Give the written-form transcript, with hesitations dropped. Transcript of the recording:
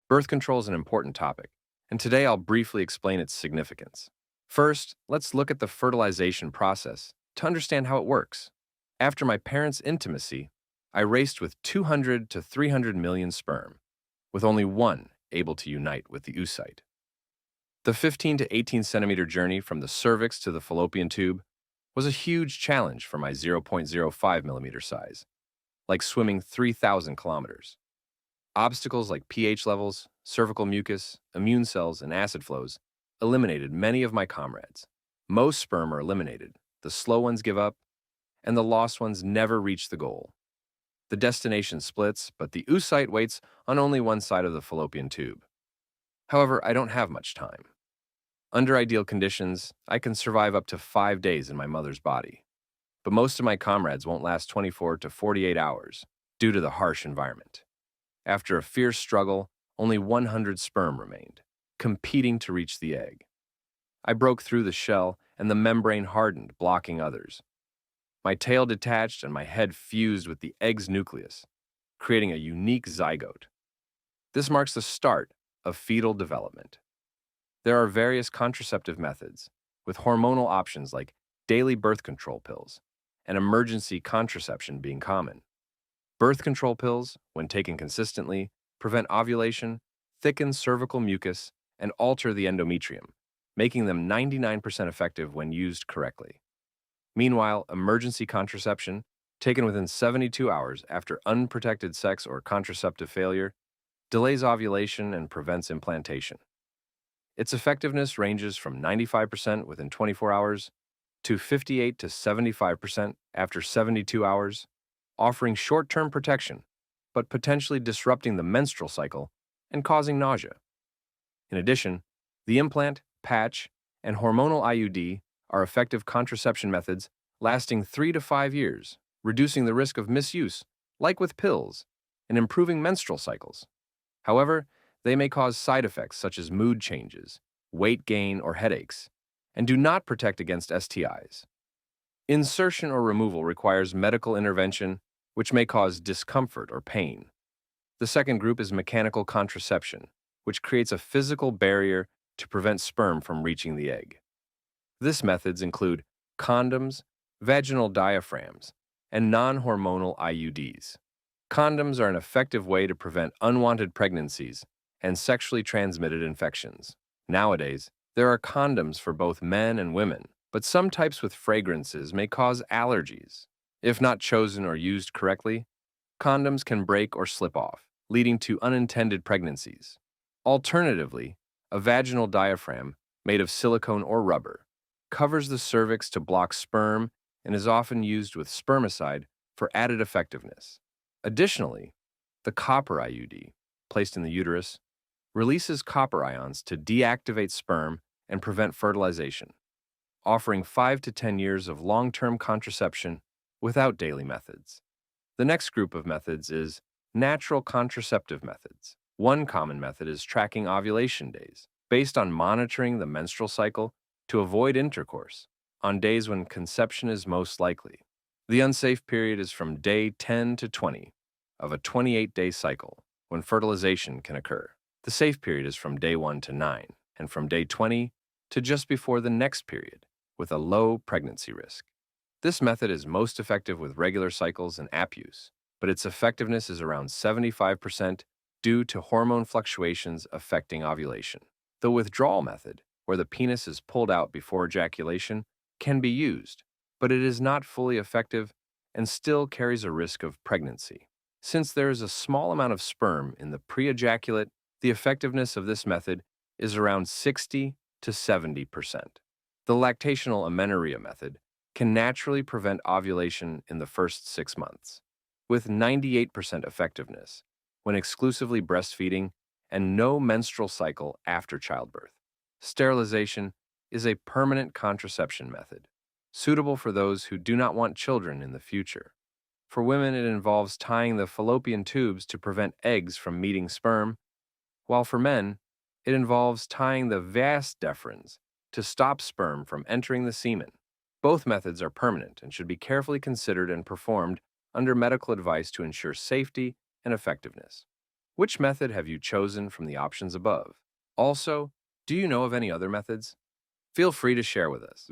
Birth control is an important topic, and today I'll briefly explain its significance. First, let's look at the fertilization process to understand how it works. After my parents' intimacy, I raced with 200 to 300 million sperm, with only one able to unite with the oocyte. The 15 to 18 centimeter journey from the cervix to the fallopian tube was a huge challenge for my 0.05 millimeter size, like swimming 3,000 kilometers. Obstacles like pH levels, cervical mucus, immune cells, and acid flows eliminated many of my comrades. Most sperm are eliminated, the slow ones give up, and the lost ones never reach the goal. The destination splits, but the oocyte waits on only one side of the fallopian tube. However, I don't have much time. Under ideal conditions, I can survive up to 5 days in my mother's body. But most of my comrades won't last 24 to 48 hours due to the harsh environment. After a fierce struggle, only 100 sperm remained, competing to reach the egg. I broke through the shell and the membrane hardened, blocking others. My tail detached and my head fused with the egg's nucleus, creating a unique zygote. This marks the start of fetal development. There are various contraceptive methods, with hormonal options like daily birth control pills and emergency contraception being common. Birth control pills, when taken consistently, prevent ovulation, thicken cervical mucus, and alter the endometrium, making them 99% effective when used correctly. Meanwhile, emergency contraception, taken within 72 hours after unprotected sex or contraceptive failure, delays ovulation and prevents implantation. Its effectiveness ranges from 95% within 24 hours to 58 to 75% after 72 hours, offering short-term protection, but potentially disrupting the menstrual cycle and causing nausea. In addition, the implant, patch, and hormonal IUD are effective contraception methods lasting 3 to 5 years, reducing the risk of misuse, like with pills, and improving menstrual cycles. However, they may cause side effects such as mood changes, weight gain, or headaches, and do not protect against STIs. Insertion or removal requires medical intervention, which may cause discomfort or pain. The second group is mechanical contraception, which creates a physical barrier to prevent sperm from reaching the egg. These methods include condoms, vaginal diaphragms, and non-hormonal IUDs. Condoms are an effective way to prevent unwanted pregnancies and sexually transmitted infections. Nowadays, there are condoms for both men and women, but some types with fragrances may cause allergies. If not chosen or used correctly, condoms can break or slip off, leading to unintended pregnancies. Alternatively, a vaginal diaphragm, made of silicone or rubber, covers the cervix to block sperm and is often used with spermicide for added effectiveness. Additionally, the copper IUD, placed in the uterus, releases copper ions to deactivate sperm and prevent fertilization, offering 5 to 10 years of long-term contraception without daily methods. The next group of methods is natural contraceptive methods. One common method is tracking ovulation days, based on monitoring the menstrual cycle to avoid intercourse on days when conception is most likely. The unsafe period is from day 10 to 20 of a 28-day cycle, when fertilization can occur. The safe period is from day 1 to 9, and from day 20 to just before the next period, with a low pregnancy risk. This method is most effective with regular cycles and app use, but its effectiveness is around 75% due to hormone fluctuations affecting ovulation. The withdrawal method, where the penis is pulled out before ejaculation, can be used, but it is not fully effective and still carries a risk of pregnancy. Since there is a small amount of sperm in the pre-ejaculate, the effectiveness of this method is around 60 to 70%. The lactational amenorrhea method can naturally prevent ovulation in the first 6 months, with 98% effectiveness when exclusively breastfeeding and no menstrual cycle after childbirth. Sterilization is a permanent contraception method, suitable for those who do not want children in the future. For women, it involves tying the fallopian tubes to prevent eggs from meeting sperm, while for men, it involves tying the vas deferens to stop sperm from entering the semen. Both methods are permanent and should be carefully considered and performed under medical advice to ensure safety and effectiveness. Which method have you chosen from the options above? Also, do you know of any other methods? Feel free to share with us.